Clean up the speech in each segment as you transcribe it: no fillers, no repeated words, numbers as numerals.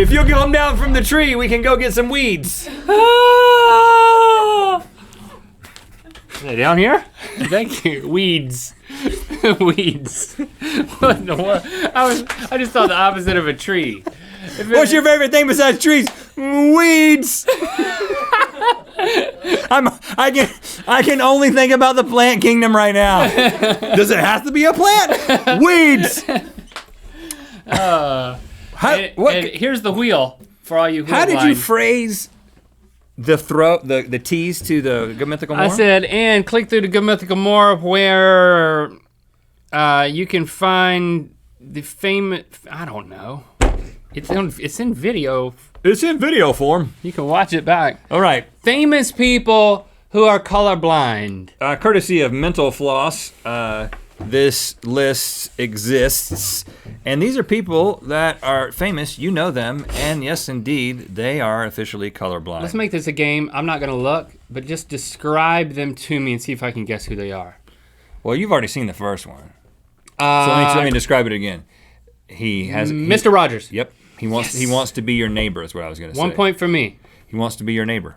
If you'll come down from the tree, we can go get some weeds. Are they down here? Thank you. Weeds. Weeds. What in the world? I just thought the opposite of a tree. What's your favorite thing besides trees? Weeds. I can only think about the plant kingdom right now. Does it have to be a plant? Weeds. And here's the wheel for all you who How are did blind. you phrase the tease to the Good Mythical More? I said, and click through the Good Mythical More where you can find the famous, I don't know. It's in video. It's in video form. You can watch it back. All right. Famous people who are colorblind. Courtesy of Mental Floss, this list exists. And these are people that are famous. You know them. And yes, indeed, they are officially colorblind. Let's make this a game. I'm not going to look, but just describe them to me and see if I can guess who they are. Well, you've already seen the first one. So let me describe it again. He has Mr. Rogers. Yep. He wants to be your neighbor is what I was going to say. 1 point for me. He wants to be your neighbor.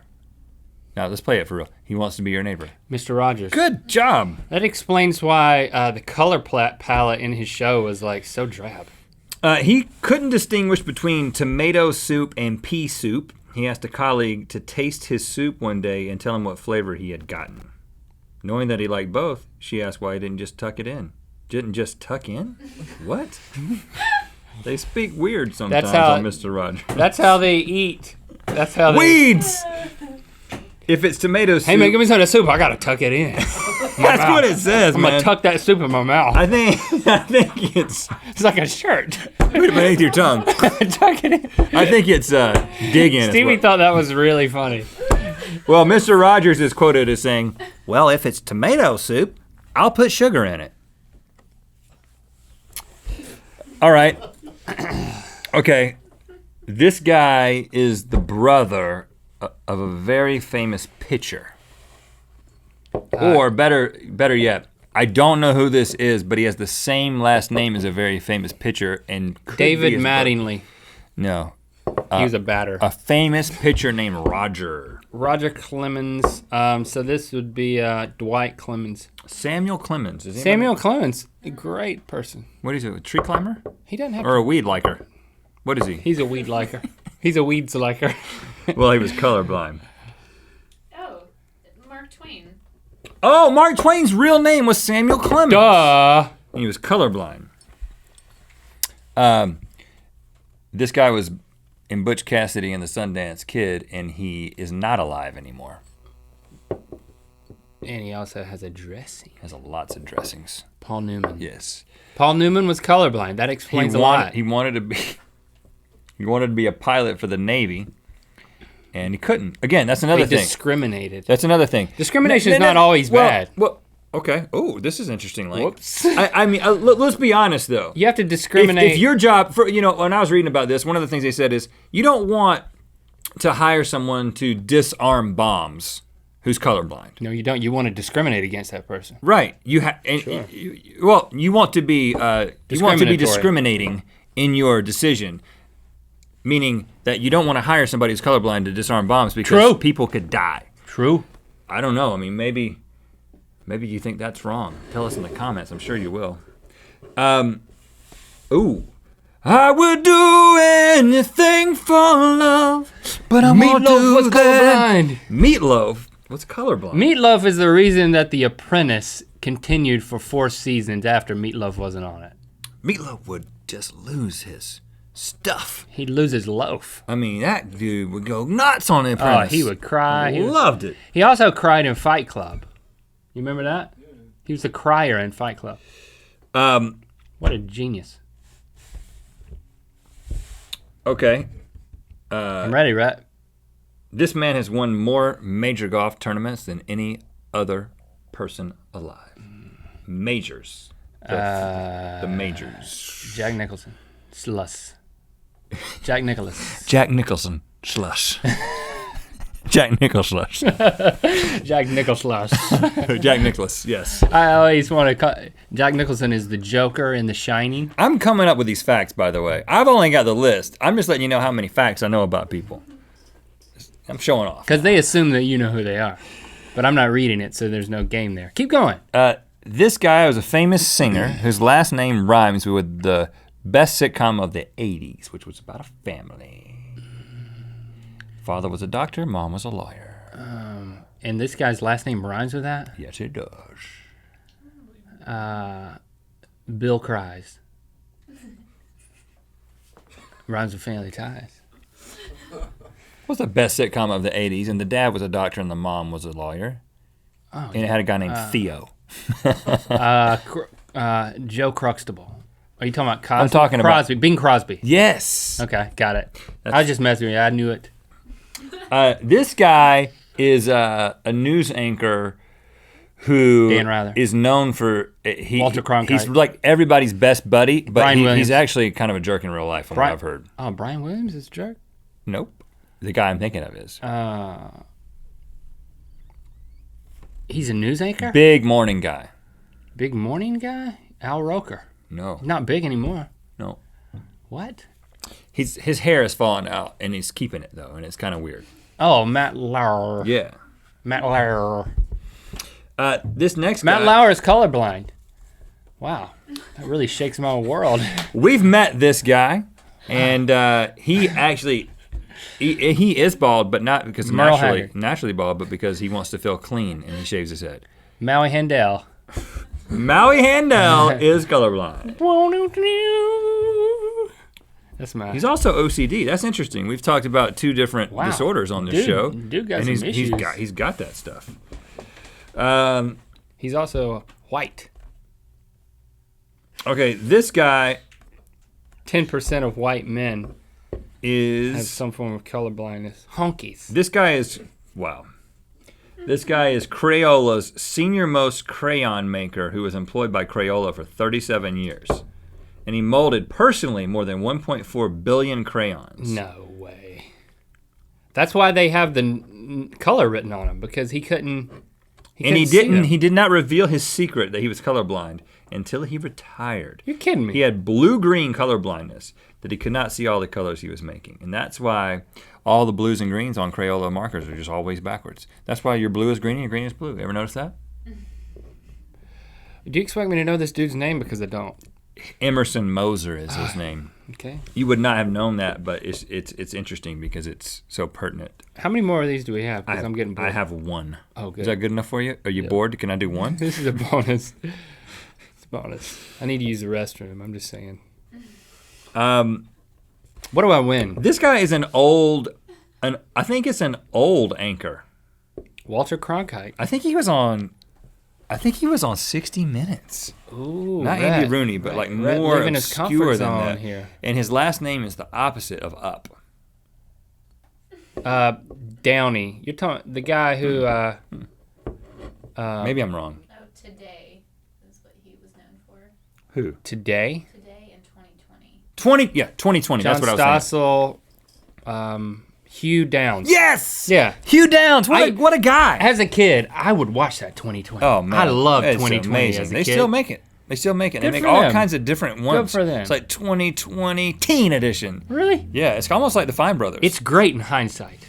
Now, let's play it for real. He wants to be your neighbor. Mr. Rogers. Good job. That explains why the color palette in his show was like so drab. He couldn't distinguish between tomato soup and pea soup. He asked a colleague to taste his soup one day and tell him what flavor he had gotten. Knowing that he liked both, she asked why he didn't just tuck it in. Didn't just tuck in? What? They speak weird sometimes on Mr. Rogers. That's how they eat. That's how they... Weeds! If it's tomato soup... Hey man, give me some of that soup. I gotta tuck it in. That's what it says, I'm man. gonna tuck that soup in my mouth. I think it's... It's like a shirt. Wait beneath your tongue. Tuck it in. I think it's dig in. Stevie thought that was really funny. Well, Mr. Rogers is quoted as saying, well, if it's tomato soup, I'll put sugar in it. All right. Okay. This guy is the brother of a very famous pitcher. Or better yet, I don't know who this is, but he has the same last name as a very famous pitcher. And David Mattingly. No. He was a batter. A famous pitcher named Roger. Roger Clemens. So this would be Dwight Clemens. Samuel Clemens. Is Samuel Clemens, a great person. What is it, a tree climber? He doesn't have Or a weed liker? What is he? He's a weed liker. He's a weeds liker. Well, he was colorblind. Oh, Mark Twain. Oh, Mark Twain's real name was Samuel Clemens. Duh. He was colorblind. This guy was in Butch Cassidy and the Sundance Kid, and he is not alive anymore. And he also has a dressing. Has lots of dressings. Paul Newman. Yes. Paul Newman was colorblind. That explains a lot. He wanted to be a pilot for the Navy, and he couldn't. Again, that's another thing. Discriminated. That's another thing. Discrimination is not always bad. Well, okay. Oh, this is interesting, Link. Whoops. I mean, let's be honest though. You have to discriminate. If your job, when I was reading about this, one of the things they said is you don't want to hire someone to disarm bombs who's colorblind. No, you don't. You want to discriminate against that person. Right. You want to be discriminating in your decision, meaning that you don't want to hire somebody who's colorblind to disarm bombs because people could die. True. I don't know. I mean, maybe you think that's wrong. Tell us in the comments. I'm sure you will. Ooh. I would do anything for love, but I won't do that. Meatloaf. What's colorblind? Meatloaf is the reason that The Apprentice continued for 4 seasons after Meatloaf wasn't on it. Meatloaf would just lose his stuff. He'd lose his loaf. I mean, that dude would go nuts on The Apprentice. Oh, he would cry. Loved it. He also cried in Fight Club. You remember that? He was a crier in Fight Club. What a genius. Okay. I'm ready, Rhett. This man has won more major golf tournaments than any other person alive. Majors. The majors. Jack Nicholson. Sluss. Jack Nicholas. Jack Nicholson. Slush. Jack Nicklaus. Jack Nicklaus. Jack Nicklaus, yes. I always want to call Jack Nicholson is the Joker in The Shining. I'm coming up with these facts, by the way. I've only got the list. I'm just letting you know how many facts I know about people. I'm showing off. Because they assume that you know who they are. But I'm not reading it, so there's no game there. Keep going. This guy was a famous singer whose last name rhymes with the best sitcom of the 80s, which was about a family. Father was a doctor, mom was a lawyer. And this guy's last name rhymes with that? Yes, it does. Bill Cries. Rhymes with Family Ties. What's the best sitcom of the 80s? And the dad was a doctor and the mom was a lawyer. Oh, And it had a guy named Theo. Joe Cruxtable. Are you talking about Cosby? I'm talking about- Crosby. Bing Crosby. Yes. Okay, got it. I was just messing with you. I knew it. This guy is a news anchor who Dan Rather. is known for Walter Cronkite. He's like everybody's best buddy, but Brian Williams. he's actually kind of a jerk in real life, from what I've heard. Oh, Brian Williams is a jerk? Nope. The guy I'm thinking of is He's a news anchor? big morning guy. Big morning guy? Al Roker. No, Not big anymore. no. What? His hair is falling out, and he's keeping it though, and it's kind of weird. Oh, Matt Lauer. Yeah. Matt Lauer. This next Matt guy, Lauer is colorblind. Wow. That really shakes my world. we've met this guy, and he actually. He is bald, but not because Merle naturally bald, but because he wants to feel clean and he shaves his head. Maui Handel. Maui Handel is colorblind. That's my. He's also OCD. That's interesting. We've talked about two different Wow. disorders on this Dude- show. dude got and some he's issues. got that stuff. He's also white. Okay, this guy 10% of white men have is some form of colorblindness. Honkies. this guy is wow. This guy is Crayola's senior-most crayon maker who was employed by Crayola for 37 years. And he molded personally more than 1.4 billion crayons. No way. That's why they have the color written on him, because he couldn't. And he see them. did not reveal his secret that he was colorblind until he retired. You're kidding me. He had blue-green color blindness that he could not see all the colors he was making. And that's why all the blues and greens on Crayola markers are just always backwards. That's why your blue is green and your green is blue. Ever notice that? Do you expect me to know this dude's name? Because I don't. Emerson Moser is his name. Okay. You would not have known that, but it's interesting because it's so pertinent. How many more of these do we have? Because I'm getting bored. I have one. Oh, good. Is that good enough for you? Are you bored? Can I do one? This is a bonus. It's a bonus. I need to use the restroom. I'm just saying. What do I win? This guy is I think it's an old anchor. Walter Cronkite. I think he was on 60 Minutes. Ooh, Not Rhett. Andy Rooney, but like Rhett more living his obscure comfort than zone that. here. And his last name is the opposite of Up. Downey. You're talking the guy who. Maybe I'm wrong. Oh, Today is what he was known for. Who? Today. Today in 2020. 2020. John That's what I was saying. Stossel, Hugh Downs. Yes. Yeah. Hugh Downs. What a guy. As a kid, I would watch that 2020. Oh man, I loved It's 2020 amazing. as a They kid. still make it. They Good make for all them. kinds of different ones. for them. It's like 2020 Teen Edition. Really? Yeah, it's almost like the Fine Brothers. It's great in hindsight.